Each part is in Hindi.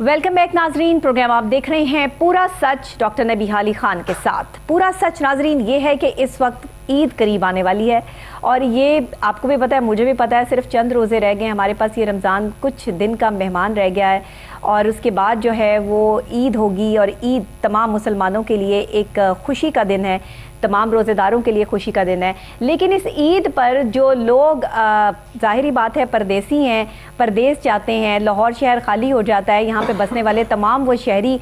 वेलकम बैक नाजरीन। प्रोग्राम आप देख रहे हैं पूरा सच डॉक्टर नबीहा अली खान के साथ। पूरा सच नाजरीन ये है कि इस वक्त ईद करीब आने वाली है और ये आपको भी पता है, मुझे भी पता है, सिर्फ चंद रोज़े रह गए हैं। हमारे पास ये रमज़ान कुछ दिन का मेहमान रह गया है और उसके बाद जो है वो ईद होगी और ईद तमाम मुसलमानों के लिए एक खुशी का दिन है, तमाम रोज़ेदारों के लिए खुशी का दिन है। लेकिन इस ईद पर जो लोग ज़ाहिरी बात है परदेसी हैं, परदेस जाते हैं, लाहौर शहर खाली हो जाता है, यहाँ पे बसने वाले तमाम वो शहरी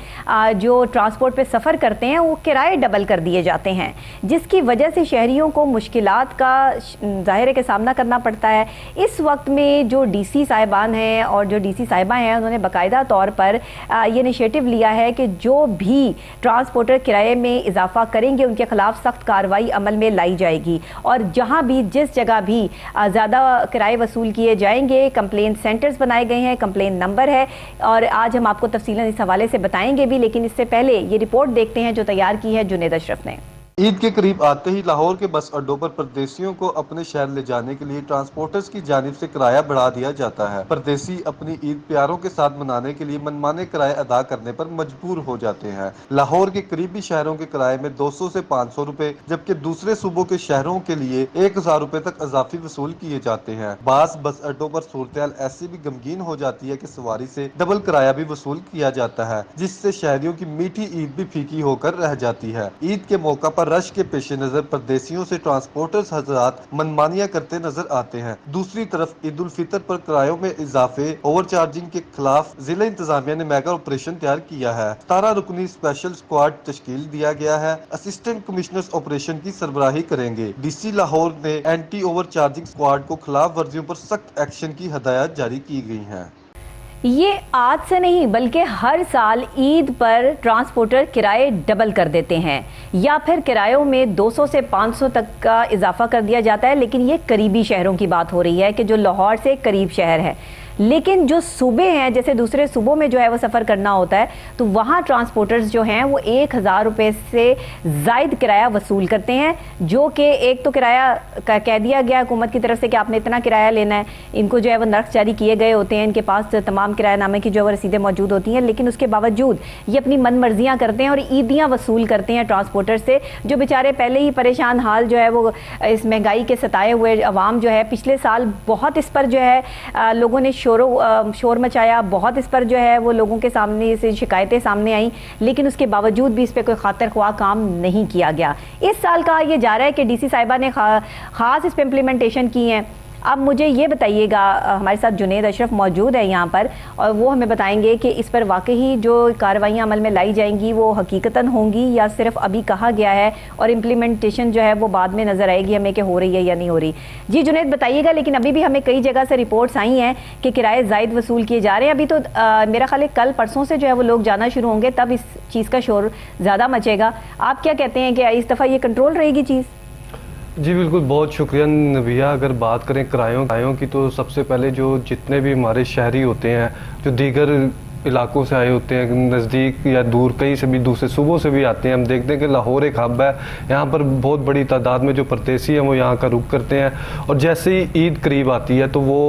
जो ट्रांसपोर्ट पे सफ़र करते हैं वो किराए डबल कर दिए जाते हैं, जिसकी वजह से शहरियों को मुश्किलात का ज़ाहिर के सामना करना पड़ता है। इस वक्त में जो डीसी साहिबान हैं और जो डीसी साहिबा हैं उन्होंने बाकायदा तौर पर ये इनिशिएटिव लिया है कि जो भी ट्रांसपोर्टर किराए में इजाफा करेंगे उनके खिलाफ सख्त कार्रवाई अमल में लाई जाएगी और जहां भी जिस जगह भी ज़्यादा किराए वसूल किए जाएंगे कंप्लेंट सेंटर्स बनाए गए हैं, कंप्लेंट नंबर है और आज हम आपको तफसीलन इस हवाले से बताएंगे भी। लेकिन इससे पहले ये रिपोर्ट देखते हैं जो तैयार की है जुनेद अशरफ ने। ईद के करीब आते ही लाहौर के बस अड्डों पर परदेसियों को अपने शहर ले जाने के लिए ट्रांसपोर्टर्स की जानिब से किराया बढ़ा दिया जाता है। परदेसी अपनी ईद प्यारों के साथ मनाने के लिए मनमाने किराए अदा करने पर मजबूर हो जाते हैं। लाहौर के करीबी शहरों के किराए में 200 से 500 रुपए, जबकि दूसरे सूबों के शहरों के लिए 1000 रुपए तक इजाफी वसूल किए जाते हैं। बस अड्डों पर सूरत ऐसी भी गमगीन हो जाती है कि सवारी से डबल किराया भी वसूल किया जाता है, जिससे शहरियों की मीठी ईद भी फीकी होकर रह जाती है। ईद के मौका पर रश के पेश नजर परदेसियों से ट्रांसपोर्टर्स हजरात मनमानियां करते नजर आते हैं। दूसरी तरफ ईद उल फितर पर किरायों में इजाफे ओवर चार्जिंग के खिलाफ जिला इंतजामिया ने मेगा ऑपरेशन तैयार किया है। 17 रुकनी स्पेशल स्क्वाड तश्कील दिया गया है। असिस्टेंट कमिश्नर्स ऑपरेशन की सरबराही करेंगे। डीसी लाहौर ने एंटी ओवर चार्जिंग स्क्वाड को खिलाफ वर्जियों पर सख्त एक्शन की हदायत जारी की गई है। ये आज से नहीं बल्कि हर साल ईद पर ट्रांसपोर्टर किराए डबल कर देते हैं या फिर किरायों में 200 से 500 तक का इजाफा कर दिया जाता है। लेकिन ये करीबी शहरों की बात हो रही है कि जो लाहौर से करीब शहर है, लेकिन जो सूबे हैं जैसे दूसरे सूबों में जो है वो सफ़र करना होता है तो वहाँ ट्रांसपोर्टर्स जो हैं वो 1000 रुपये से ज़ायद किराया वसूल करते हैं, जो कि एक तो किराया कह दिया गया हुकूमत की तरफ से कि आपने इतना किराया लेना है। इनको जो है वो नर्ख जारी किए गए होते हैं, इनके पास तमाम किरायानामे की जो है रसीदें मौजूद होती हैं, लेकिन उसके बावजूद ये अपनी मन मर्जियाँ करते हैं और ईदियाँ वसूल करते हैं ट्रांसपोर्टर से, जो बेचारे पहले ही परेशान हाल जो है वो इस महंगाई के सताए हुए अवाम जो है पिछले साल बहुत इस पर जो है लोगों ने शोर मचाया, बहुत इस पर जो है वो लोगों के सामने से शिकायतें सामने आई, लेकिन उसके बावजूद भी इस पर कोई खातिर ख्वाह काम नहीं किया गया। इस साल कहा यह जा रहा है कि डीसी साहिबा ने खास इस पर इम्प्लीमेंटेशन की है। अब मुझे ये बताइएगा, हमारे साथ जुनेद अशरफ मौजूद है यहाँ पर और वो हमें बताएंगे कि इस पर वाकई जो कार्रवाइयाँ अमल में लाई जाएंगी वो हकीकतन होंगी या सिर्फ अभी कहा गया है और इम्प्लीमेंटेशन जो है वो बाद में नज़र आएगी हमें कि हो रही है या नहीं हो रही। जी जुनेद बताइएगा। लेकिन अभी भी हमें कई जगह से रिपोर्ट्स आई हैं कि किराए ज़ायद वसूल किए जा रहे हैं। अभी तो मेरा ख्याल है कल परसों से जो है वो लोग जाना शुरू होंगे, तब इस चीज़ का शोर ज़्यादा मचेगा। आप क्या कहते हैं कि इस दफ़ा ये कंट्रोल रहेगी चीज़? जी बिल्कुल, बहुत शुक्रिया नबिया। अगर बात करें किरायों की तो सबसे पहले जो जितने भी हमारे शहरी होते हैं जो दीगर इलाकों से आए होते हैं, नज़दीक या दूर कहीं से भी दूसरे सूबों से भी आते हैं, हम देखते हैं कि लाहौर एक हब है। यहाँ पर बहुत बड़ी तादाद में जो परदेसी हैं वो यहाँ का रुख करते हैं और जैसे ही ईद करीब आती है तो वो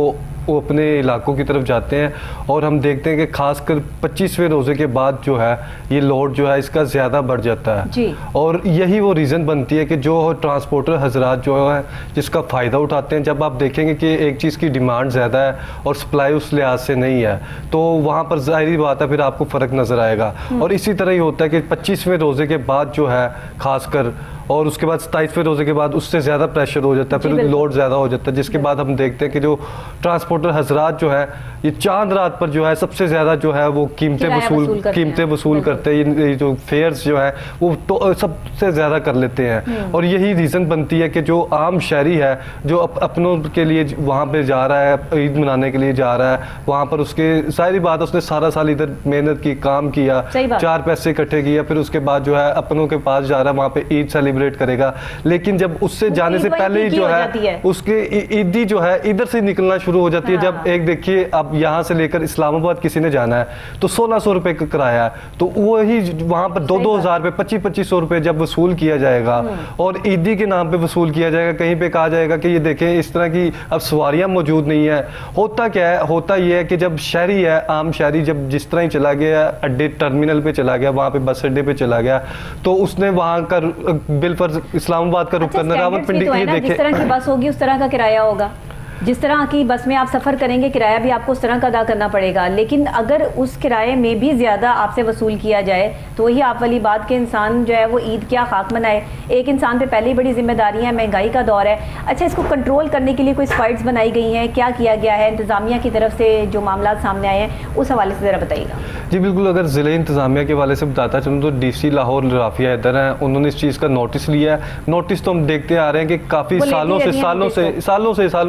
अपने इलाकों की तरफ जाते हैं और हम देखते हैं कि खासकर 25वें रोज़े के बाद जो है ये लोड जो है इसका ज़्यादा बढ़ जाता है जी। और यही वो रीज़न बनती है कि जो ट्रांसपोर्टर हजरात जो है जिसका फ़ायदा उठाते हैं। जब आप देखेंगे कि एक चीज़ की डिमांड ज़्यादा है और सप्लाई उस लिहाज से नहीं है तो वहाँ पर ज़ाहिरी बात है फिर आपको फ़र्क नज़र आएगा। और इसी तरह ही होता है कि 25वें रोज़े के बाद जो है खासकर और उसके बाद 27वें रोज़े के बाद उससे ज़्यादा प्रेशर हो जाता है, फिर लोड ज़्यादा हो जाता है, जिसके बाद हम देखते हैं कि जो ट्रांसपोर्टर हजरात जो है ये चांद रात पर जो है सबसे ज़्यादा जो है वो कीमतें वसूल करते हैं। ये जो फेयर्स जो है वो तो सबसे ज़्यादा कर लेते हैं और यही रीज़न बनती है कि जो आम शहरी है जो अपनों के लिए वहाँ पर जा रहा है, ईद मनाने के लिए जा रहा है, वहाँ पर उसके सारी बात उसने सारा साल इधर मेहनत की, काम किया, 4 पैसे इकट्ठे किया, फिर उसके बाद जो है अपनों के पास जा रहा है, वहाँ पर ईद सेलिब्रेट करेगा, लेकिन जब उससे जाने से पहले ही जो है उसके ईदी जो है इधर से निकलना शुरू हो जाती है। जब एक देखिए अब यहाँ से लेकर इस्लामाबाद किसी ने जाना है तो 1600 रुपए का किराया है, तो वही वहां पर 2-2 हज़ार रुपए 2500 रुपए जब वसूल किया जाएगा और ईदी के नाम पे वसूल किया जाएगा, कहीं पे कहा जाएगा कि ये देखें इस तरह की अब सवारियां मौजूद नहीं है। होता क्या है, होता ये है कि जब शहरी है, आम शहरी जब जिस तरह ही चला गया अड्डे टर्मिनल पे चला गया, वहां पे बस अड्डे पे चला गया, तो उसने वहां का बिलफर्ज इस्लामाबाद का रुख करना, रावलपिंडी ये देखे जिस तरह की बस होगी उस तरह का किराया होगा, जिस तरह की बस में आप सफ़र करेंगे किराया भी आपको उस तरह का अदा करना पड़ेगा। लेकिन अगर उस किराए में भी ज़्यादा आपसे वसूल किया जाए तो वही आप वाली बात के इंसान जो है वो ईद क्या खाक मनाए। एक इंसान पे पहले ही बड़ी जिम्मेदारियां हैं, महंगाई का दौर है। अच्छा, इसको कंट्रोल करने के लिए कोई फाइट्स बनाई गई हैं, क्या किया गया है इंतज़ामिया की तरफ से, जो मामला सामने आए हैं उस हवाले से ज़रा बताइएगा। जी बिल्कुल, अगर ज़िले इंतज़ामिया के वाले से बताता चलूँ तो DC लाहौर राफिया हैदर हैं, उन्होंने इस चीज़ का नोटिस लिया है। नोटिस तो हम देखते आ रहे हैं कि काफ़ी सालों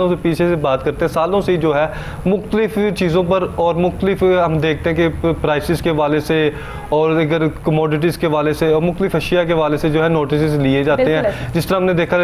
से पीछे से बात करते हैं, सालों से जो है मुख्तलिफ चीज़ों पर और मुख्तलिफ हम देखते हैं कि प्राइसेस के वाले से और अगर कमोडिटीज़ के वाले से और मुख्तलिफ अशिया के वाले से जो है नोटिस लिए जाते हैं। जिस तरह हमने देखा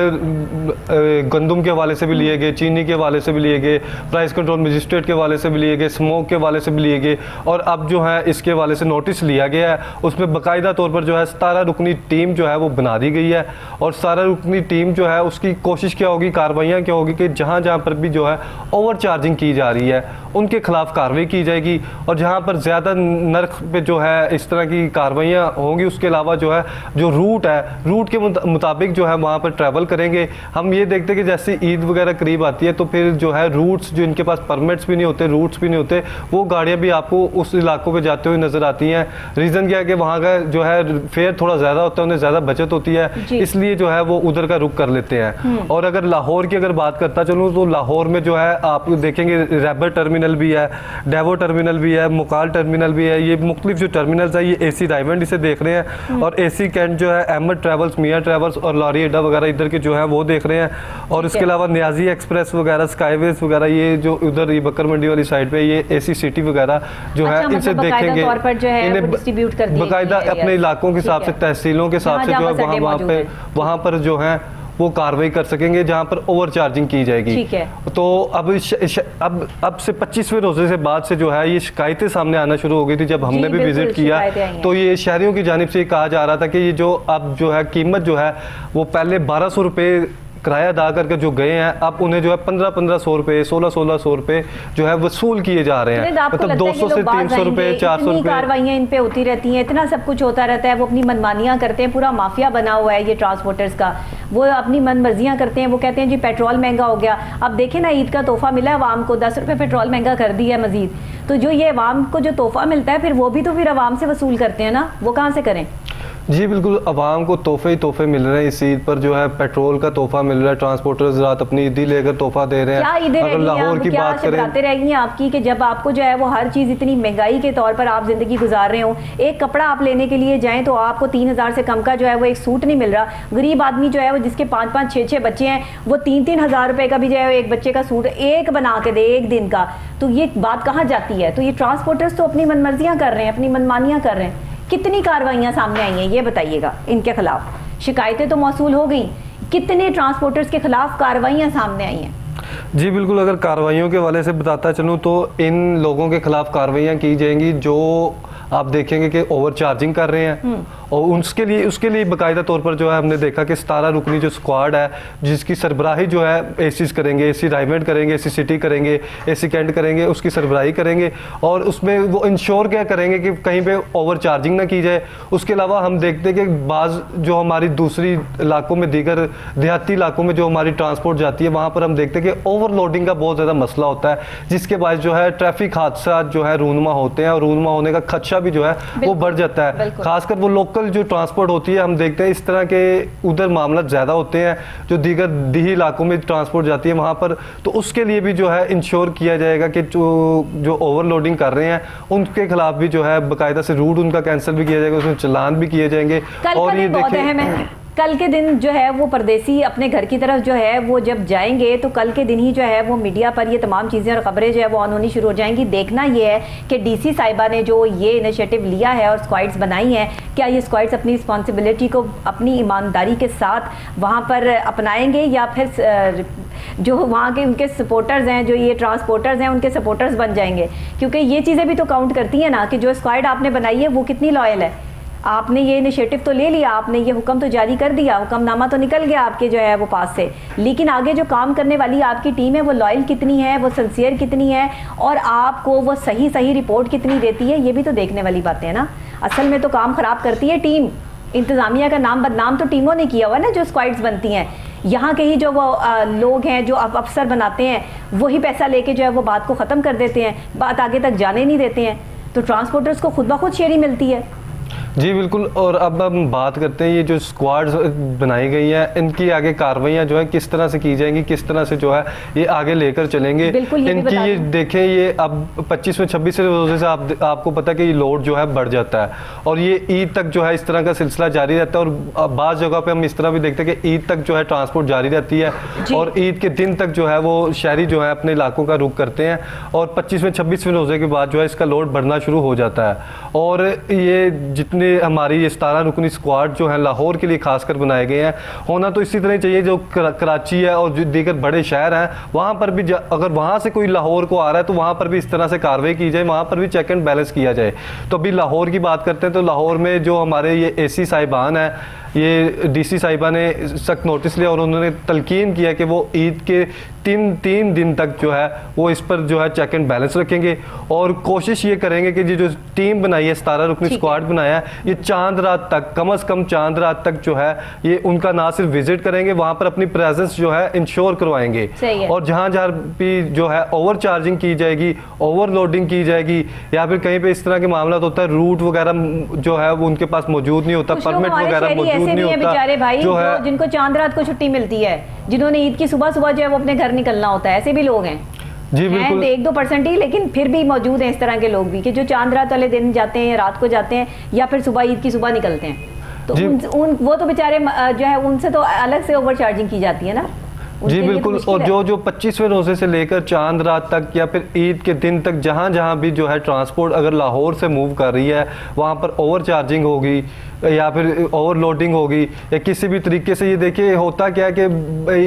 गंदम के वाले से भी लिए गए, चीनी के वाले से भी लिए गए, प्राइस कंट्रोल मजिस्ट्रेट के वाले से भी लिए गए, स्मोक के वाले से भी लिए गए, और अब जो है इसके वाले से नोटिस लिया गया है। उसमें बाकायदा तौर पर जो है 17 रुकनी टीम जो है वो बना दी गई है, और 17 रुकनी टीम जो है उसकी कोशिश क्या होगी, कार्रवाइयाँ क्या होगी कि जहाँ जहाँ पर भी जो है ओवर चार्जिंग की जा रही है उनके खिलाफ कार्रवाई की जाएगी, और जहाँ पर ज़्यादा नर्क पे जो है इस तरह की कार्रवाइयाँ होंगी उसके अलावा जो है जो रूट है, रूट के मुताबिक जो है वहाँ पर ट्रैवल करेंगे। हम ये देखते हैं कि जैसे ईद वगैरह करीब आती है तो फिर जो है रूट्स, जो इनके पास परमिट्स भी नहीं होते, रूट्स भी नहीं होते, वो गाड़ियाँ भी आपको उस इलाकों पे जाते हुए नज़र आती हैं। रीज़न क्या है कि वहाँ का जो है फेयर थोड़ा ज़्यादा होता है, उन्हें ज़्यादा बचत होती है, इसलिए जो है वो उधर का रुख कर लेते हैं। और अगर लाहौर की अगर बात करता चलूँ तो लाहौर में जो है आप देखेंगे रैबर टर्मिनल भी है, डेवो टर्मिनल भी है, मुकाल टर्मिनल भी है, ये मुख्तलिफ जो टर्मिनल्स है ये AC राइवंड इसे देख रहे हैं, और AC कैंट जो है अहमद ट्रैवल्स, मियाँ ट्रैवल्स और लॉरी अड्डा वगैरह इधर के जो है वो देख रहे हैं। और इसके अलावा न्याजी एक्सप्रेस वगैरह, स्काईवेज वगैरह, ये जो उधर ये बकर मंडी वाली साइड पे ये AC सिटी वगैरह जो है इनसे देखेंगे, इन्हें बाकायदा अपने इलाकों के हिसाब से, तहसीलों के हिसाब से जो है वहाँ पर जो है वो कार्रवाई कर सकेंगे जहां पर ओवर चार्जिंग की जाएगी। ठीक है। तो अब से 25वें रोजे से बाद से जो है ये शिकायतें सामने आना शुरू हो गई थी। जब हमने भी विजिट किया तो ये शहरियों की जानिब से कहा जा रहा था कि ये जो अब जो है कीमत जो है वो पहले 1200 रुपये किराया अदा करके जो गए हैं, अब उन्हें जो है 1500 रुपये, 1600 रुपये जो है वसूल किए जा रहे हैं। मतलब 200 से 300 रुपये, 400 रुपये कार्रवाइयाँ इन पे होती रहती हैं, इतना सब कुछ होता रहता है, वो अपनी मनमानियाँ करते हैं। पूरा माफिया बना हुआ है ये ट्रांसपोर्टर्स का, वो अपनी मनमर्जियाँ करते हैं। वो कहते हैं जी पेट्रोल महंगा हो गया, अब देखें ना ईद का तोहफा मिला है अवाम को, 10 रुपये पेट्रोल महंगा कर दिया है मजीद, तो जो ये अवाम को जो तोहफा मिलता है फिर वो भी तो फिर अवाम से वसूल करते हैं ना, वो कहाँ से करें। जी बिल्कुल, अवाम को तोहफे ही तोहफे मिल रहे हैं। इस ईद पर जो है पेट्रोल का तोहफा मिल रहा है, ट्रांसपोर्टर्स रात अपनी ईदी लेकर तोहफा दे रहे हैं। अगर लाहौर की बात करें, रहेगी आपकी कि जब आपको जो है वो हर चीज़ इतनी महंगाई के तौर पर आप जिंदगी गुजार रहे हो, एक कपड़ा आप लेने के लिए जाएं तो आपको 3000 से कम का जो है वो एक सूट नहीं मिल रहा। गरीब आदमी जो है वो जिसके 5-5, 6-6 बच्चे हैं वो 3-3 हज़ार रुपए का भी जो है एक बच्चे का सूट एक बना के दे एक दिन का, तो ये बात कहाँ जाती है। तो ये ट्रांसपोर्टर्स तो अपनी मनमर्जियाँ कर रहे हैं, अपनी मनमानियाँ कर रहे हैं। कितनी कार्रवाइयाँ सामने आई हैं ये बताइएगा इनके खिलाफ। शिकायतें तो मौसूल हो गई, कितने ट्रांसपोर्टर्स के खिलाफ कार्रवाइयाँ सामने आई हैं। जी बिल्कुल, अगर कार्रवाइयों के वाले से बताता चलूँ तो इन लोगों के खिलाफ कार्रवाइयाँ की जाएंगी जो आप देखेंगे कि ओवर चार्जिंग कर रहे हैं, और उसके लिए बाकायदा तौर पर जो है हमने देखा कि 17 रुकनी जो स्क्वाड है जिसकी सरबराही जो है एसीज करेंगे, AC राइवंड करेंगे, AC सिटी करेंगे, AC कैंट करेंगे, उसकी सरबराही करेंगे, और उसमें वो इंश्योर क्या करेंगे कि कहीं पे ओवर चार्जिंग ना की जाए। उसके अलावा हम देखते हैं कि बाज़ जो हमारी दूसरी इलाकों में, दीगर देहाती इलाकों में जो हमारी ट्रांसपोर्ट जाती है वहाँ पर हम देखते हैं कि ओवरलोडिंग का बहुत ज़्यादा मसला होता है, जिसके बाद जो है ट्रैफिक हादसा जो है रूनुमा होते हैं, और रूनुमा होने का खदशा भी जो है वो बढ़ जाता है। खासकर वो लोकल जो ट्रांसपोर्ट होती है, हम देखते हैं इस तरह के उधर मामला ज़्यादा होते हैं जो दीगर दिही इलाकों में ट्रांसपोर्ट जाती है वहाँ पर, तो उसके लिए भी जो है इंश्योर किया जाएगा कि जो ओवरलोडिंग कर रहे हैं उनके खिलाफ भी जो है बाकायदा से रूट उनका कैंसिल भी किया जाएगा, उसमें चालान भी किए जाएंगे। और ये देखिए कल के दिन जो है वो परदेसी अपने घर की तरफ जो है वो जब जाएंगे तो कल के दिन ही जो है वो मीडिया पर ये तमाम चीज़ें और ख़बरें जो है वो ऑन होनी शुरू हो जाएंगी। देखना ये है कि डीसी साहिबा ने जो ये इनिशिएटिव लिया है और स्क्वाड्स बनाई हैं, क्या ये स्क्वाड्स अपनी रिस्पॉन्सिबिलिटी को अपनी ईमानदारी के साथ वहाँ पर अपनाएंगे या फिर जो वहाँ के उनके सपोर्टर्स हैं, जो ये ट्रांसपोर्टर्स हैं, उनके सपोर्टर्स बन जाएंगे। क्योंकि ये चीज़ें भी तो काउंट करती हैं ना कि जो स्क्वाड आपने बनाई है वो कितनी लॉयल है। आपने ये इनिशिएटिव तो ले लिया, आपने ये हुक्म तो जारी कर दिया, हुक्मनामा तो निकल गया आपके जो है वो पास से, लेकिन आगे जो काम करने वाली आपकी टीम है वो लॉयल कितनी है, वो सिंसियर कितनी है और आपको वो सही रिपोर्ट कितनी देती है, ये भी तो देखने वाली बातें हैं ना। असल में तो काम ख़राब करती है टीम। इंतज़ामिया का नाम बदनाम तो टीमों ने किया हुआ ना, जो स्क्वाड्स बनती हैं। यहाँ के ही जो वो लोग हैं जो अफसर बनाते हैं वही पैसा लेके जो है वो बात को ख़त्म कर देते हैं, बात आगे तक जाने नहीं देते हैं। तो ट्रांसपोर्टर्स को खुद ब खुद शेयरिंग मिलती है। जी बिल्कुल। और अब हम बात करते हैं ये जो स्क्वाड्स बनाई गई हैं, इनकी आगे कार्रवाइयाँ जो है किस तरह से की जाएंगी, किस तरह से जो है ये आगे लेकर चलेंगे। इनकी ये देखें, ये अब 25वें 26वें रोजे से आपको पता है कि ये लोड जो है बढ़ जाता है और ये ईद तक जो है इस तरह का सिलसिला जारी रहता है। और बाज़ जगह पे हम इस तरह भी देखते हैं कि ईद तक जो है ट्रांसपोर्ट जारी रहती है और ईद के दिन तक जो है वो शहरी जो है अपने इलाकों का रुख करते हैं और 25वें 26वें रोजे के बाद जो है इसका लोड बढ़ना शुरू हो जाता है। और ये जितने हमारी ये 17 रुकनी स्क्वाड जो है लाहौर के लिए खासकर बनाए गए हैं, होना तो इसी तरह चाहिए। जो कराची है और जो दीगर बड़े शहर हैं वहाँ पर भी अगर वहाँ से कोई लाहौर को आ रहा है तो वहाँ पर भी इस तरह से कार्रवाई की जाए, वहाँ पर भी चेक एंड बैलेंस किया जाए। तो अभी लाहौर की बात करते हैं तो लाहौर में जो हमारे ये एसी साहिबान है, ये डीसी साहिबा ने सख्त नोटिस लिया और उन्होंने तलकीन किया कि वो ईद के तीन दिन तक जो है वो इस पर जो है चेक एंड बैलेंस रखेंगे और कोशिश ये करेंगे कि जो टीम बनाई है, 17 रुकनी स्क्वाड बनाया है, ये चांद रात तक, कम से कम चांद रात तक जो है ये उनका ना सिर्फ विजिट करेंगे, वहाँ पर अपनी प्रेजेंस जो है इंश्योर करवाएंगे। और जहाँ भी जो है ओवर चार्जिंग की जाएगी, ओवरलोडिंग की जाएगी या फिर कहीं पे इस तरह के मामला होता है, रूट वगैरह जो है वो उनके पास मौजूद नहीं होता, परमिट वगैरह मौजूद नहीं होता, बेचारे भाई जो है जिनको चांद रात को छुट्टी मिलती है, जिन्होंने ईद की सुबह जो है वो अपने घर निकलना होता है, ऐसे भी लोग हैं। जी बिल्कुल, 1-2% ही, लेकिन फिर भी मौजूद हैं इस तरह के लोग भी कि जो चांद रात वाले दिन जाते हैं, रात को जाते हैं या फिर सुबह ईद की सुबह निकलते हैं। तो वो तो बेचारे जो है उनसे तो अलग से ओवर चार्जिंग की जाती है ना। जी बिल्कुल। और जो 25वें रोजे से लेकर चांद रात तक या फिर ईद के दिन तक जहाँ भी जो है ट्रांसपोर्ट अगर लाहौर से मूव कर रही है वहाँ पर ओवर चार्जिंग होगी या फिर ओवरलोडिंग होगी या किसी भी तरीके से, ये देखिए होता क्या है कि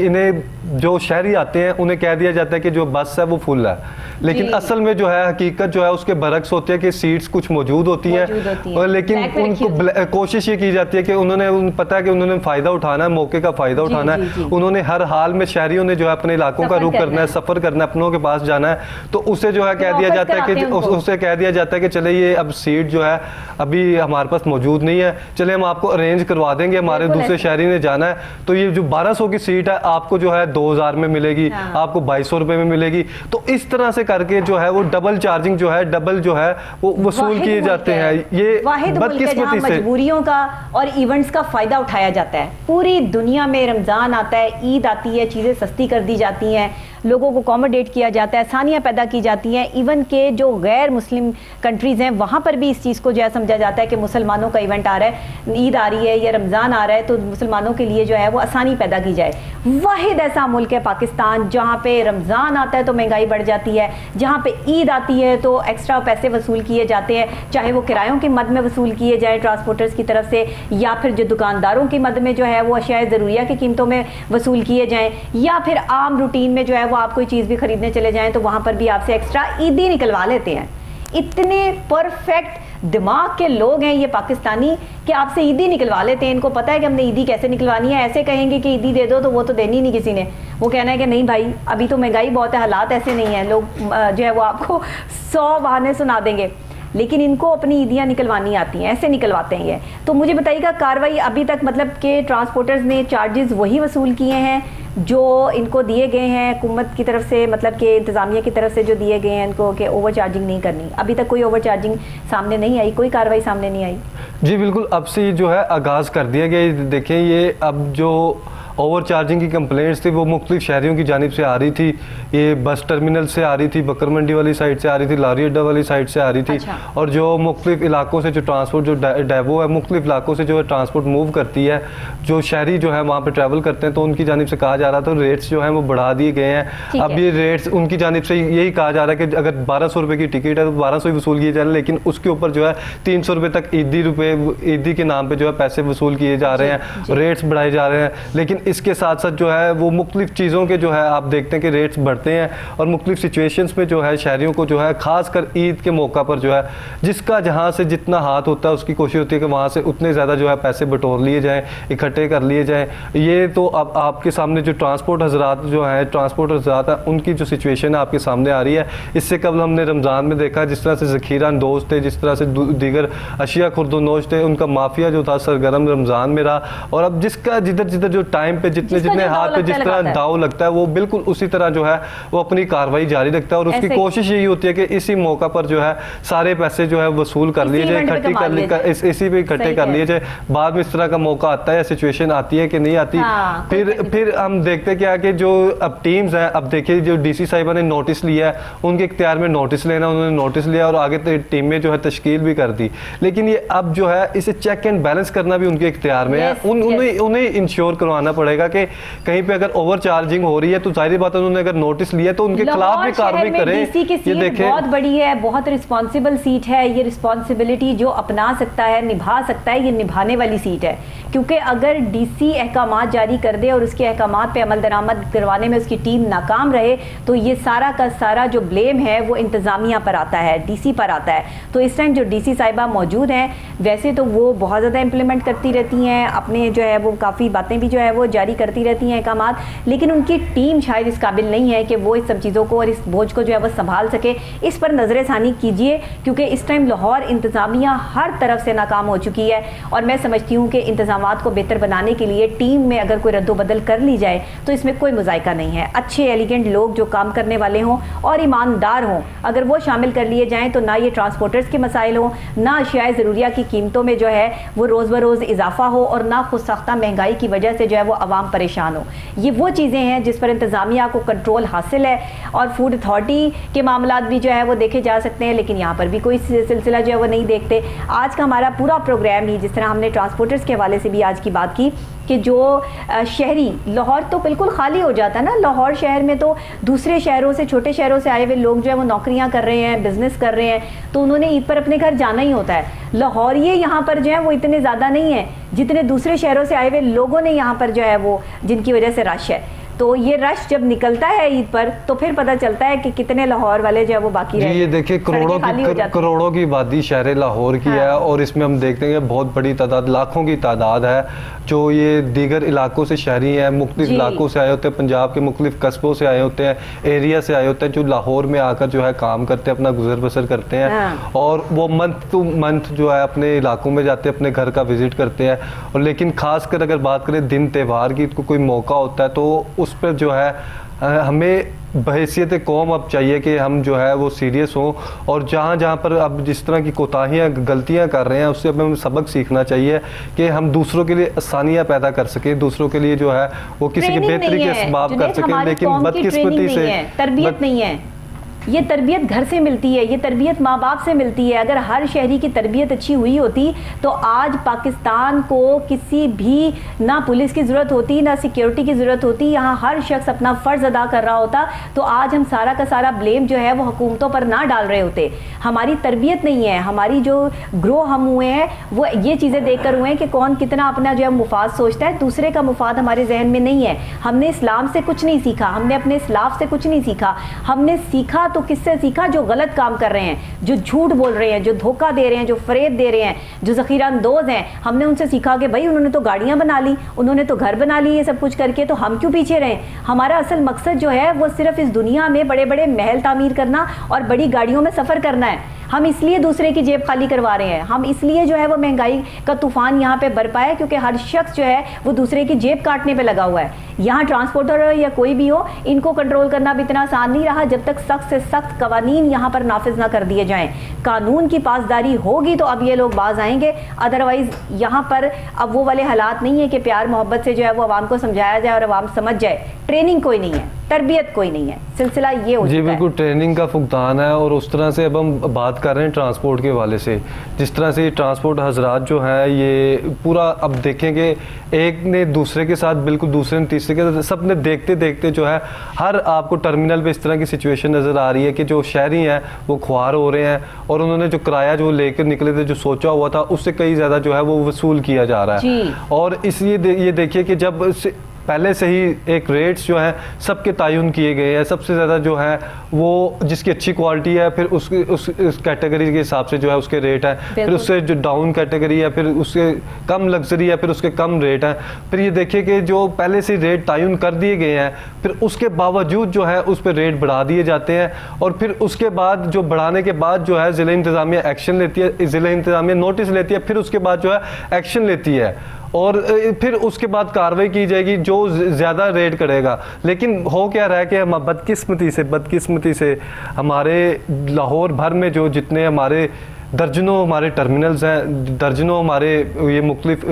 इन्हें जो शहरी आते हैं उन्हें कह दिया जाता है कि जो बस है वो फुल है, लेकिन असल में जो है हकीकत जो है उसके बरक्स होती है कि सीट्स कुछ मौजूद होती हैं और लेकिन उनको कोशिश ये की जाती है कि उन्होंने पता है कि उन्होंने फ़ायदा उठाना है, मौके का फ़ायदा उठाना है, उन्होंने हर हाल में शहरियों ने जो है अपने इलाकों का रुख करना है, सफ़र करना है, अपनों के पास जाना है, तो उसे जो है कह दिया जाता है कि उसे कह दिया जाता है कि चले ये अब सीट जो है अभी हमारे पास मौजूद नहीं है, चले हम आपको अरेंज करवा देंगे, हमारे दूसरे शहरी ने जाना है, तो ये जो 1200 की सीट है आपको जो है 2000 में मिलेगी, आपको 2200 रुपए में मिलेगी। तो इस तरह से करके जो है वो डबल चार्जिंग जो है, डबल जो है वो वसूल किए जाते हैं। ये बदकिस्मती से मजबूरियों का और इवेंट्स का फायदा उठाया जाता है। पूरी दुनिया में रमजान आता है, ईद आती है, चीजें सस्ती कर दी जाती हैं, लोगों को अकोमोडेट किया जाता है, आसानियाँ पैदा की जाती हैं। इवन के जो गैर मुस्लिम कंट्रीज़ हैं वहाँ पर भी इस चीज़ को जो है समझा जाता है कि मुसलमानों का इवेंट आ रहा है, ईद आ रही है या रमज़ान आ रहा है, तो मुसलमानों के लिए जो है वो आसानी पैदा की जाए। वाहिद ऐसा मुल्क है पाकिस्तान जहाँ पे रमज़ान आता है तो महंगाई बढ़ जाती है, जहाँ पे ईद आती है तो एक्स्ट्रा पैसे वसूल किए जाते हैं, चाहे वो किरायों की मद में वसूल किए जाए ट्रांसपोर्टर्स की तरफ से या फिर जो दुकानदारों की मद में जो है वो अशिया ज़रूरिया की कीमतों में वसूल किए जाएँ, या फिर आम रूटीन में जो है वो आप कोई चीज़ भी खरीदने चले जाएं तो वहां पर भी आपसे एक्स्ट्रा ईदी निकलवा लेते हैं। इतने परफेक्ट दिमाग के लोग हैं ये पाकिस्तानी कि आपसे ईदी निकलवा लेते हैं। इनको पता है कि हमने ईदी कैसे निकलवानी है। ऐसे कहेंगे कि ईदी दे दो तो वो तो देनी नहीं किसी ने, वो कहना है कि नहीं भाई अभी तो महंगाई बहुत है, हालात ऐसे नहीं है, लोग जो है वो आपको 100 बहाने सुना देंगे, लेकिन इनको अपनी ईदियाँ निकलवानी आती हैं, ऐसे निकलवाते हैं ये। तो मुझे बताइएगा कार्रवाई अभी तक मतलब कि ट्रांसपोर्टर्स ने चार्जेस वही वसूल किए हैं जो इनको दिए गए हैं हुकूमत की तरफ से, मतलब कि इंतज़ामिया की तरफ से जो दिए गए हैं इनको कि ओवर चार्जिंग नहीं करनी। अभी तक कोई ओवर चार्जिंग सामने नहीं आई, कोई कार्रवाई सामने नहीं आई। जी बिल्कुल, अब से जो है आगाज़ कर दिया गया। देखें ये अब जो ओवर चार्जिंग की कंप्लेंट्स थी वो मुख्तलिफ शहरियों की जानिब से आ रही थी। ये बस टर्मिनल से आ रही थी, बकर मंडी वाली साइड से आ रही थी, लारी अड्डा वाली साइड से आ रही थी। अच्छा। और जो मुख्तलिफ इलाकों से जो ट्रांसपोर्ट जो डेवो है मुख्तलिफ इलाकों से जो है ट्रांसपोर्ट मूव करती है, जो शहरी जो है वहाँ पे ट्रैवल करते हैं, तो उनकी जानिब से कहा जा रहा था रेट्स जो है वो बढ़ा दिए गए हैं। अब ये रेट्स उनकी जानिब से यही कहा जा रहा है कि अगर 1200 रुपये की टिकट है तो 1200 ही वसूल किए जा रहे हैं, लेकिन उसके ऊपर जो है 300 रुपये तक ईदी के नाम पे जो है पैसे वसूल किए जा रहे हैं, रेट्स बढ़ाए जा रहे हैं। लेकिन इसके साथ साथ जो है वो मुख्तलिफ चीज़ों के जो है आप देखते हैं कि रेट्स बढ़ते हैं और मुख्तलिफ सिचुएशंस में जो है शहरियों को जो है खासकर ईद के मौका पर जो है जिसका जहाँ से जितना हाथ होता है उसकी कोशिश होती है कि वहाँ से उतने ज़्यादा जो है पैसे बटोर लिए जाएँ, इकट्ठे कर लिए जाएँ। ये तो अब आपके सामने जो ट्रांसपोर्ट हजरात जो हैं, ट्रांसपोर्ट हजरात हैं, उनकी जो सिचुएशन है आपके सामने आ रही है। इससे कबल हमने रमज़ान में देखा जिस तरह से ज़खीरा अंदोज थे, जिस तरह से दीगर अशिया खुर्दोनोश थे, उनका माफिया जो था सरगर्म रमज़ान में रहा। और अब जिसका जिधर जिधर जो टाइम पे जितने हाथ पे जिस तरह दाव लगता है वो बिल्कुल उसी तरह जो है वो अपनी कार्रवाई जारी रखता है। और उसकी कोशिश यही होती है कि इसी मौका पर जो है सारे पैसे जो है वसूल कर लिए जाए, इकट्ठे कर इसी पे इकट्ठे कर लिए जाए। बाद में इस तरह का मौका आता है या सिचुएशन आती है कि नहीं आती। फिर हम देखते क्या कि जो अब टीम्स हैं, अब देखिए जो डीसी साहिबा ने नोटिस लिया है, उनके इख्तियार में नोटिस लेना, उन्होंने नोटिस लिया और आगे टीमें जो है तश्कील भी कर दी। लेकिन ये अब जो है इसे चेक एंड बैलेंस करना भी उनके इख्तियार में है। उन्हें इंश्योर करवाना पड़ेगा कि कहीं पे अगर ओवर चार्जिंग हो रही है तो जाहिर बात है उन्होंने अगर नोटिस लिया तो उनके खिलाफ भी कार्रवाई करें। ये देखें बहुत बड़ी है, बहुत रिस्पॉन्सिबल सीट है। ये रिस्पॉन्सिबिलिटी जो अपना सकता है, निभा सकता है, ये निभाने वाली सीट है। क्योंकि अगर डीसी अहकामात जारी कर दे और उसके अहकामात पे अमल दरामद करवाने में उसकी टीम नाकाम रहे तो ये सारा का सारा जो ब्लेम है वो इंतज़ामिया पर आता है, डीसी पर आता है। तो इस टाइम जो डीसी साहिबा मौजूद हैं वैसे तो वो बहुत ज़्यादा इंप्लीमेंट करती रहती हैं, अपने जो है वो काफ़ी बातें भी जो है वो जारी करती रहती हैं अहकामात, लेकिन उनकी टीम शायद इस काबिल नहीं है कि वो इस सब चीज़ों को और इस बोझ को जो है वो संभाल सके। इस पर नज़र षानी कीजिए क्योंकि इस टाइम लाहौर इंतज़ामिया हर तरफ से नाकाम हो चुकी है। और मैं समझती हूँ कि इंतज़ामात को बेहतर बनाने के लिए टीम में अगर कोई रद्दोबदल कर ली जाए तो इसमें कोई मुज़ायका नहीं है। अच्छे एलिगेंट लोग जो काम करने वाले हों और ईमानदार हों, अगर वो शामिल कर लिए जाएँ तो ना ये ट्रांसपोर्टर्स के मसाइल हों, ना अशियाए ज़रूरिया की कीमतों में जो है वो रोज़ बरोज़ इजाफा हो और ना खुद साख्ता महंगाई की वजह से जो है वो आवाम परेशान हो। ये वो चीज़ें हैं जिस पर इंतज़ामिया को कंट्रोल हासिल है। और फूड अथॉरिटी के मामलात भी जो है वो देखे जा सकते हैं, लेकिन यहाँ पर भी कोई सिलसिला जो है वो नहीं देखते। आज का हमारा पूरा प्रोग्राम ही, जिस तरह हमने ट्रांसपोर्टर्स के हवाले से भी आज की बात की कि जो शहरी लाहौर तो बिल्कुल खाली हो जाता है ना, लाहौर शहर में तो दूसरे शहरों से, छोटे शहरों से आए हुए लोग जो है वो नौकरियां कर रहे हैं, बिजनेस कर रहे हैं, तो उन्होंने ईद पर अपने घर जाना ही होता है। लाहौरिये यहाँ पर जो है वो इतने ज़्यादा नहीं है जितने दूसरे शहरों से आए हुए लोगों ने यहाँ पर जो है वो जिनकी वजह से रश है। तो ये रश जब निकलता है ईद पर तो फिर पता चलता है कि कितने लाहौर वाले जो है वो बाकी रहे। ये देखिए करोड़ों की आबादी शहर लाहौर की है और इसमें हम देखते हैं बहुत बड़ी तादाद, लाखों की तादाद है जो ये दीगर इलाकों से शहरी हैं, मुख्तलिफ इलाकों से आए होते हैं, पंजाब के मुख्तलिफ कस्बों से आए होते हैं, एरिया से आए होते हैं, जो लाहौर में आकर जो है काम करते हैं, अपना गुजर बसर करते हैं। और वो मंथ टू मंथ जो है अपने इलाकों में जाते हैं, अपने घर का विजिट करते हैं। और लेकिन खासकर अगर बात करें दिन त्यौहार की, कोई मौका होता है तो उस पर जो है हमें बहैसियत कौम अब चाहिए कि हम जो है वो सीरियस हों और जहाँ जहाँ पर अब जिस तरह की कोताहियाँ गलतियाँ कर रहे हैं उससे हमें सबक सीखना चाहिए कि हम दूसरों के लिए आसानियाँ पैदा कर सकें, दूसरों के लिए जो है वो किसी की बेहतरी के असबाब कर सकें। लेकिन बदकिस्मती से तरबियत नहीं है, ये तरबियत घर से मिलती है, ये तरबियत माँ बाप से मिलती है। अगर हर शहरी की तरबियत अच्छी हुई होती तो आज पाकिस्तान को किसी भी ना पुलिस की ज़रूरत होती, ना सिक्योरिटी की ज़रूरत होती। यहाँ हर शख्स अपना फ़र्ज़ अदा कर रहा होता तो आज हम सारा का सारा ब्लेम जो है वो हुकूमतों पर ना डाल रहे होते। हमारी तरबियत नहीं है, हमारी जो ग्रो हम हुए हैं वो ये चीज़ें देख कर हुए हैं कि कौन कितना अपना जो है मुफाद सोचता है, दूसरे का मुफाद हमारे जहन में नहीं है। हमने इस्लाम से कुछ नहीं सीखा, हमने अपने इस्लाफ से कुछ नहीं सीखा। हमने सीखा तो किससे सीखा? जो गलत काम कर रहे हैं, जो झूठ बोल रहे हैं, जो धोखा दे रहे हैं, जो फरेब दे रहे हैं, जो ज़ख़ीरा अंदोज़ हैं। हमने उनसे सीखा कि भाई उन्होंने तो गाड़ियां बना ली, उन्होंने तो घर बना लिए, ये सब कुछ करके, तो हम क्यों पीछे रहें? हमारा असल मकसद जो है वो सिर्फ इस दुनिया में बड़े बड़े महल तामीर करना और बड़ी गाड़ियों में सफ़र करना है। हम इसलिए दूसरे की जेब खाली करवा रहे हैं, हम इसलिए जो है वो महंगाई का तूफान यहाँ पे बरपा है क्योंकि हर शख्स जो है वो दूसरे की जेब काटने पे लगा हुआ है। यहाँ ट्रांसपोर्टर या कोई भी हो, इनको कंट्रोल करना भी इतना आसान नहीं रहा जब तक सख्त से सख्त कवानीन यहाँ पर नाफिज ना कर दिए जाएं, कानून की पासदारी होगी तो अब ये लोग बाज आएंगे। अदरवाइज यहाँ पर अब वो वाले हालात नहीं है कि प्यार मोहब्बत से जो है वो आवाम को समझाया जाए और आवाम समझ जाए। ट्रेनिंग कोई नहीं है, तरबियत कोई नहीं है, सिलसिला ये हो जी चुका है। बिल्कुल, ट्रेनिंग का फुकदान है। और उस तरह से अब हम बात कर रहे हैं ट्रांसपोर्ट के हवाले से, जिस तरह से ट्रांसपोर्ट हजरात जो है ये पूरा अब देखेंगे, एक ने दूसरे के साथ बिल्कुल, दूसरे ने तीसरे के साथ, सब ने देखते देखते जो है हर आपको टर्मिनल पे इस तरह की सिचुएशन नज़र आ रही है कि जो शहरी हैं वो खुआर हो रहे हैं और उन्होंने जो किराया जो लेकर निकले थे, जो सोचा हुआ था उससे कई ज़्यादा जो है वो वसूल किया जा रहा है। और इसलिए ये देखिए कि जब पहले से ही एक रेट्स जो है सबके तयन किए गए हैं, सबसे ज़्यादा जो है वो जिसकी अच्छी क्वालिटी है फिर उस कैटेगरी के हिसाब से जो है उसके रेट है, फिर उससे जो डाउन कैटेगरी है फिर उसके कम लग्जरी है फिर उसके कम रेट है। फिर ये देखिए कि जो पहले से रेट तयन कर दिए गए हैं फिर उसके बावजूद जो है उस पर रेट बढ़ा दिए जाते हैं और फिर उसके बाद जो बढ़ाने के बाद जो है ज़िला इंतज़ामिया एक्शन लेती है, ज़िला इंतज़ामिया नोटिस लेती है, फिर उसके बाद जो है एक्शन लेती है और फिर उसके बाद कार्रवाई की जाएगी जो ज़्यादा रेट करेगा। लेकिन हो क्या रहा है कि हम बदकिस्मती से हमारे लाहौर भर में जो जितने हमारे दर्जनों हमारे टर्मिनल्स हैं, दर्जनों हमारे ये मुख्तलिफ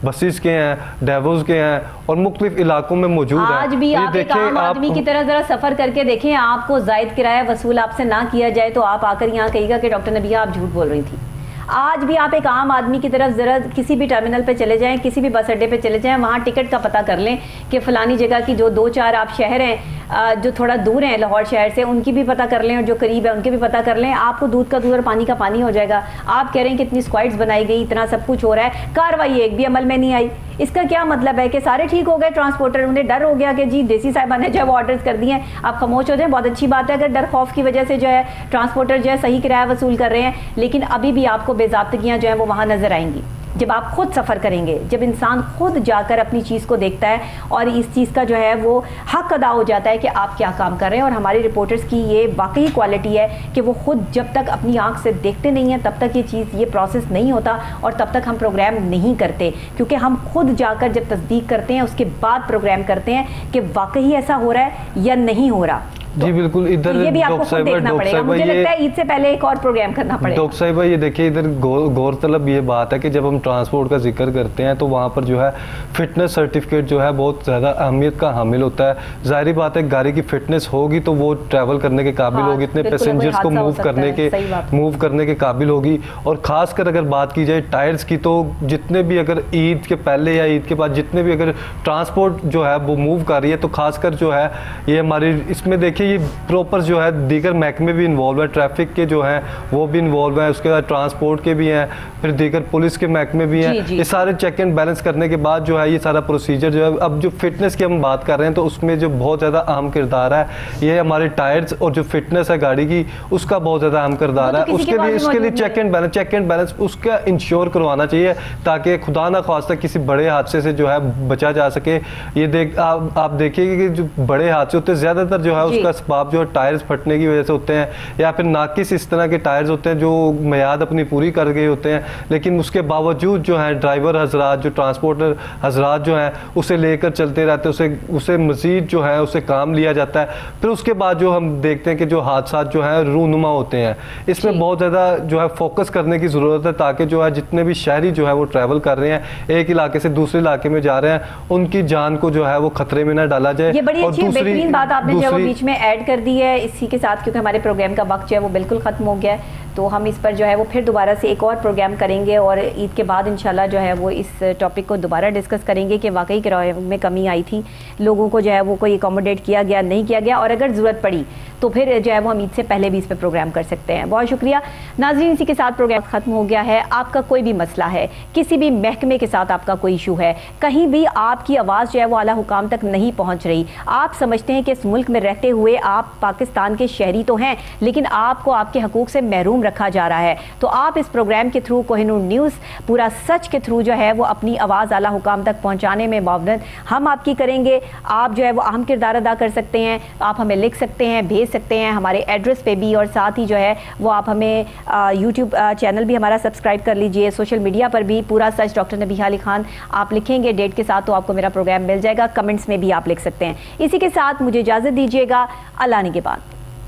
बसेस के हैं, डेवोज के हैं और मुख्तलिफ इलाकों में मौजूद हैं। आज भी आप एक आम आदमी की तरह जरा सफर करके देखें, आपको जायद किराया वसूल आपसे ना किया जाए तो आप आकर यहाँ कहिएगा कि डॉक्टर नबिया आप झूठ बोल रही थी। आज भी आप एक आम आदमी की तरफ जरा किसी भी टर्मिनल पे चले जाएं, किसी भी बस अड्डे पे चले जाएं, वहाँ टिकट का पता कर लें कि फलानी जगह की जो 2-4 आप शहर हैं जो थोड़ा दूर हैं लाहौर शहर से, उनकी भी पता कर लें और जो करीब है उनके भी पता कर लें। आपको दूध का दूध और पानी का पानी हो जाएगा। आप कह रहे हैं कि इतनी स्क्वाड्स बनाई गई, इतना सब कुछ हो रहा है, कार्रवाई एक भी अमल में नहीं आई। इसका क्या मतलब है कि सारे ठीक हो गए ट्रांसपोर्टर, उन्हें डर हो गया कि जी देसी साहिबा ने जो है वो ऑर्डर्स कर दिए हैं, आप खामोश हो जाए। बहुत अच्छी बात है अगर डर खौफ की वजह से जो है ट्रांसपोर्टर जो है सही किराया वसूल कर रहे हैं, लेकिन अभी भी आपको बेज़ाब्तगियाँ जो है वो वहाँ नजर आएंगी जब आप खुद सफ़र करेंगे, जब इंसान खुद जाकर अपनी चीज़ को देखता है और इस चीज़ का जो है वो हक अदा हो जाता है कि आप क्या काम कर रहे हैं। और हमारे रिपोर्टर्स की ये वाकई क्वालिटी है कि वो खुद जब तक अपनी आंख से देखते नहीं हैं तब तक ये चीज़, ये प्रोसेस नहीं होता और तब तक हम प्रोग्राम नहीं करते, क्योंकि हम खुद जाकर जब तस्दीक करते हैं उसके बाद प्रोग्राम करते हैं कि वाकई ऐसा हो रहा है या नहीं हो रहा। जी बिल्कुल, इधर तो ये भी आपको खुद देखना पड़ेगा। मुझे लगता है ईद से पहले एक और प्रोग्राम करना पड़ेगा। डॉक्टर साहिबा ये देखिए, इधर गौरतलब ये बात है कि जब हम ट्रांसपोर्ट का जिक्र करते हैं तो वहाँ पर जो है फिटनेस सर्टिफिकेट जो है बहुत ज़्यादा अहमियत का हामिल होता है। ज़ाहिर बात है गाड़ी की फिटनेस होगी तो वो ट्रैवल करने के काबिल होगी, इतने पैसेंजर्स को मूव करने के काबिल होगी। और ख़ासकर अगर बात की जाए टायर्स की, तो जितने भी अगर ईद के पहले या ईद के बाद जितने भी अगर ट्रांसपोर्ट जो है वो मूव कर रही है तो खासकर जो है ये हमारी इसमें देखिए ये प्रॉपर जो है दीगर महकमे भी इन्वॉल्व है, ट्रैफिक के जो हैं वो भी इन्वॉल्व है, उसके बाद ट्रांसपोर्ट के भी हैं, फिर दीगर पुलिस के महकमे भी हैं। ये सारे चेक एंड बैलेंस करने के बाद जो है ये सारा प्रोसीजर जो है, अब जो फिटनेस की हम बात कर रहे हैं तो उसमें जो बहुत ज़्यादा अहम किरदार है ये हमारे टायर्स और जो फिटनेस है गाड़ी की उसका बहुत ज़्यादा अहम किरदार है। उसके लिए चेक एंड बैलेंस उसका इंश्योर करवाना चाहिए ताकि खुदा ना खास्ता किसी बड़े हादसे से जो है बचा जा सके। ये आप देखिए कि जो बड़े हादसे होते हैं ज़्यादातर जो है उसका असबाब जो टायर्स फटने की वजह से होते हैं या फिर नाकिस इस तरह के टायर्स होते हैं जो मियाद अपनी पूरी कर गए होते हैं, लेकिन उसके बावजूद जो है ड्राइवर हजरात, जो ट्रांसपोर्टर हजरात जो हैं उसे लेकर चलते रहते हैं, उसे मज़ीद जो है उसे काम लिया जाता है। फिर उसके बाद जो हम देखते हैं कि जो हादसा जो है रूनुमा होते हैं, इसमें बहुत ज़्यादा जो है फोकस करने की ज़रूरत है ताकि जो है जितने भी शहरी जो है वो ट्रैवल कर रहे हैं, एक इलाके से दूसरे इलाके में जा रहे हैं, उनकी जान को जो है वो खतरे में ना डाला जाए। ये बड़ी अच्छी बेहतरीन बात आपने जो बीच में ऐड कर दी है इसी के साथ, क्योंकि हमारे प्रोग्राम का वक्त जो है वो बिल्कुल ख़त्म हो गया है, तो हम इस पर जो है वो फिर दोबारा से एक और प्रोग्राम करेंगे और ईद के बाद इंशाल्लाह जो है वो इस टॉपिक को दोबारा डिस्कस करेंगे कि वाकई किराए में कमी आई थी, लोगों को जो है वो कोई अकोमोडेट किया गया नहीं किया गया, और अगर ज़रूरत पड़ी तो फिर जो है वो हम ईद से पहले भी इस पर प्रोग्राम कर सकते हैं। बहुत शुक्रिया नाज़रीन, इसी के साथ प्रोग्राम ख़त्म हो गया है। आपका कोई भी मसला है, किसी भी महकमे के साथ आपका कोई इशू है, कहीं भी आपकी आवाज़ जो है वो आला हुकाम तक नहीं पहुँच रही, आप समझते हैं कि इस मुल्क में रहते हुए आप पाकिस्तान के शहरी तो हैं लेकिन आपको आपके हकूक़ से महरूम रखा जा रहा है, तो आप इस प्रोग्राम के थ्रू, कोहिनूर न्यूज़ पूरा सच के थ्रू जो है वो अपनी आवाज़ आला हुकाम तक पहुँचाने में मुआवनत हम आपकी करेंगे। आप जो है वो अहम किरदार अदा कर सकते हैं, आप हमें लिख सकते हैं, भेज सकते हैं हमारे एड्रेस पे भी, और साथ ही जो है वो आप हमें यूट्यूब चैनल भी हमारा सब्सक्राइब कर लीजिए, सोशल मीडिया पर भी पूरा सच डॉक्टर नबीहा अली खान आप लिखेंगे डेट के साथ तो आपको मेरा प्रोग्राम मिल जाएगा, कमेंट्स में भी आप लिख सकते हैं। इसी के साथ मुझे इजाज़त दीजिएगा, अल्लाह ने के बाद।